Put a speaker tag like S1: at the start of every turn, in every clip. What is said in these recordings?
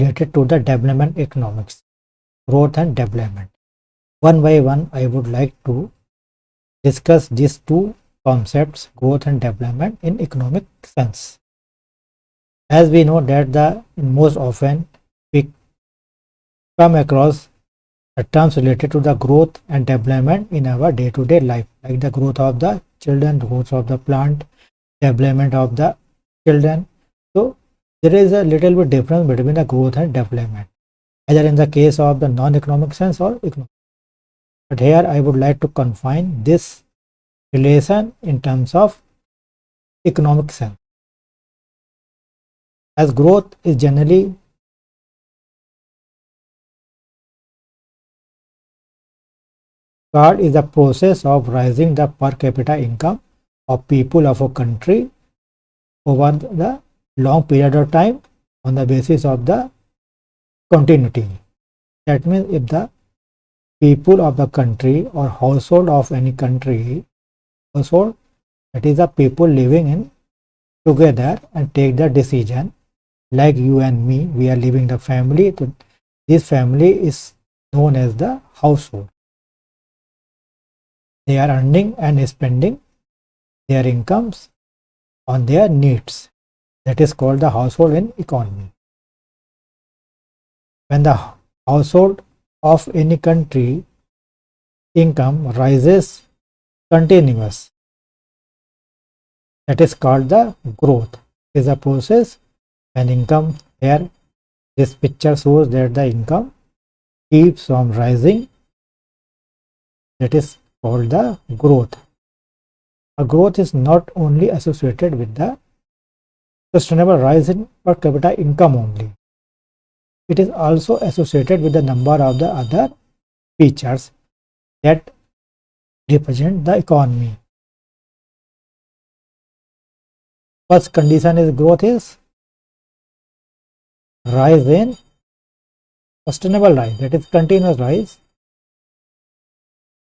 S1: related to the development economics, growth and development. One by one, I would like to discuss these two concepts, growth and development, in economic sense. As we know that most often we come across the terms related to the growth and development in our day-to-day life, like the growth of the children, growth of the plant, development of the children. So there is a little bit difference between the growth and development, either in the case of the non-economic sense or economic. But here I would like to confine this relation in terms of economic sense, as growth is generally is the process of rising the per capita income of people of a country over the long period of time on the basis of the continuity. That means if the people of the country or household of any country, household, that is the people living in together and take the decision, like you and me, we are living the family. This family is known as the household. They are earning and spending their incomes on their needs. That is called the household in economy. When the household of any country income rises continuous, that is called the growth. It is a process when income, here this picture shows that the income keeps on rising, that is called the growth. A growth is not only associated with the sustainable rise in per capita income only. It is also associated with the number of the other features that represent the economy. First condition is growth is rise in sustainable rise, that is continuous rise,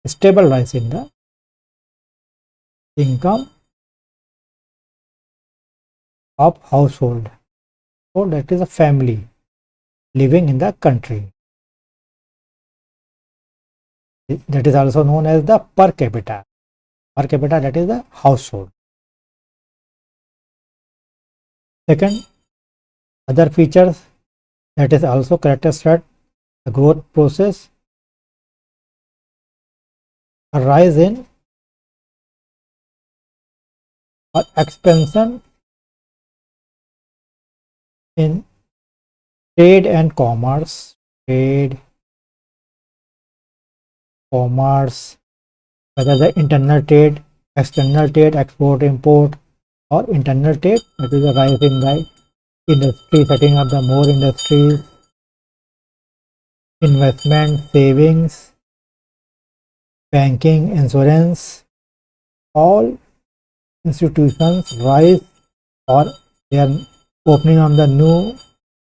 S1: stable rise in the income of household, or that is a family living in the country. That is also known as the per capita. Per capita, that is the household. Second, other features that is also characterized the growth process, a rise in or expansion in trade and commerce, whether the internal trade, external trade, export, import, or internal trade, that is a rise in the industry, setting up the more industries, investment, savings, banking, insurance, all institutions rise, or they are opening of the new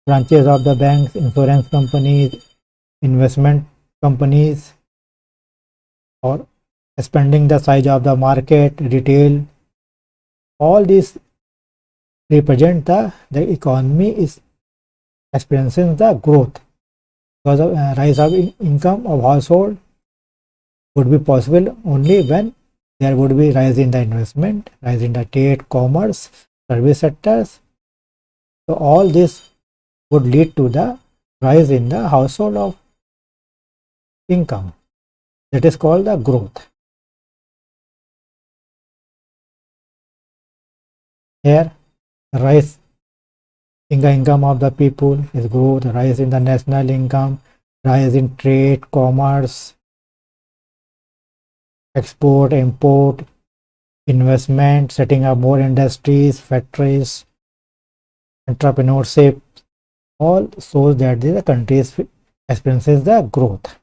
S1: branches of the banks, insurance companies, investment companies, or expanding the size of the market, retail. All these represent the economy is experiencing the growth, because of rise of income of household would be possible only when there would be rise in the investment, rise in the trade, commerce, service sectors. So all this would lead to the rise in the household of income. That is called the growth. Here, rise in the income of the people is growth, rise in the national income, rise in trade, commerce, export, import, investment, setting up more industries, factories, entrepreneurship, all shows that the country experiences the growth.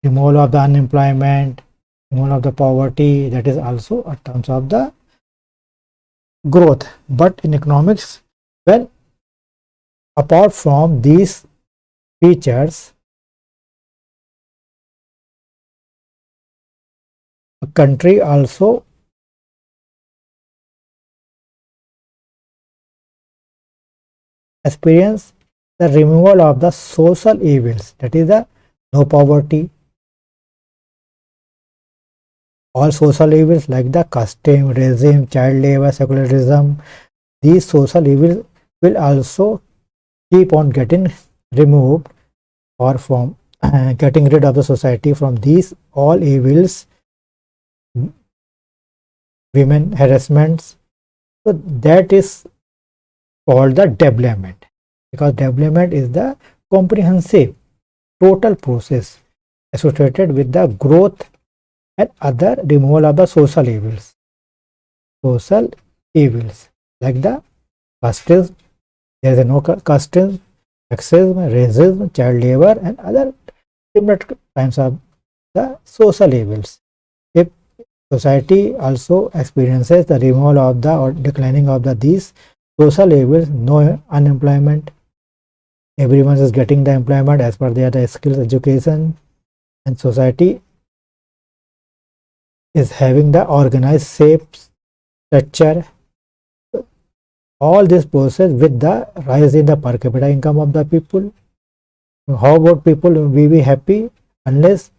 S1: Removal of the unemployment, removal of the poverty, that is also a terms of the growth. But in economics, well, apart from these features, a country also experience the removal of the social evils, that is the no poverty, all social evils like the custom, regime, child labor, secularism. These social evils will also keep on getting removed, or from getting rid of the society from these all evils, women harassments. So that is called the development, because development is the comprehensive total process associated with the growth and other removal of the social evils. Social evils like the casteism, there is no casteism, sexism, racism, child labor, and other different kinds of the social evils. If society also experiences the removal of the or declining of the these social evils, no unemployment, everyone is getting the employment as per their skills, education, and society is having the organized shape, structure. All this process with the rise in the per capita income of the people. How about people will be happy unless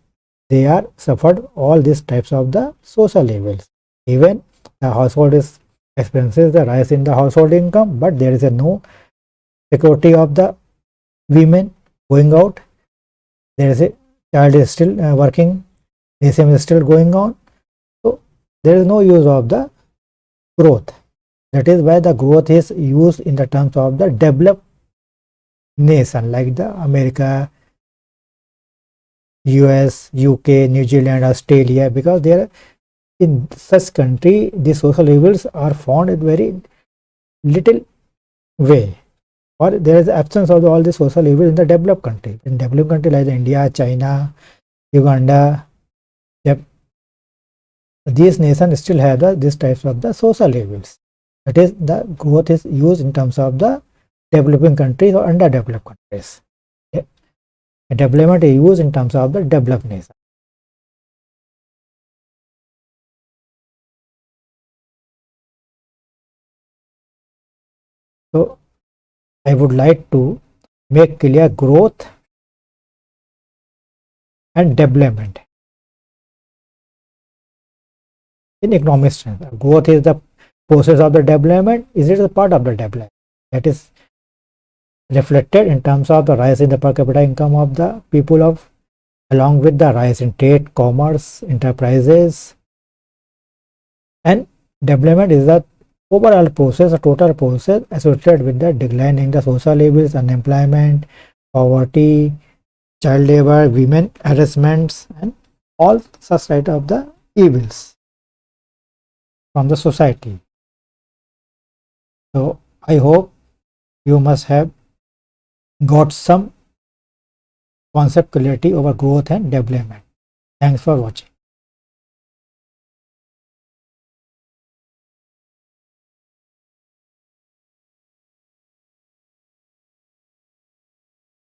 S1: they are suffered all these types of the social evils? Even the household is experiences the rise in the household income, but there is a no security of the women going out. There is a child is still working, ASM is still going on. So there is no use of the growth. That is why the growth is used in the terms of the developed nation like the America, US, UK, New Zealand, Australia, because there in such country the social evils are found in very little way, or there is absence of all the social evil in the developed country. In developed country like India, China, Uganda, yep, these nations still have these types of the social evils. That is, the growth is used in terms of the developing countries or underdeveloped countries. Development is used in terms of the developed nation. So I would like to make clear growth and development in economic terms. Growth is the process of the development. Is it a part of the development? That is reflected in terms of the rise in the per capita income of the people of, along with the rise in trade, commerce, enterprises, and development is the overall process, a total process associated with the decline in the social evils, unemployment, poverty, child labor, women harassments, and all such type of the evils from the society. So I hope you must have got some concept clarity over growth and development. Thanks for watching.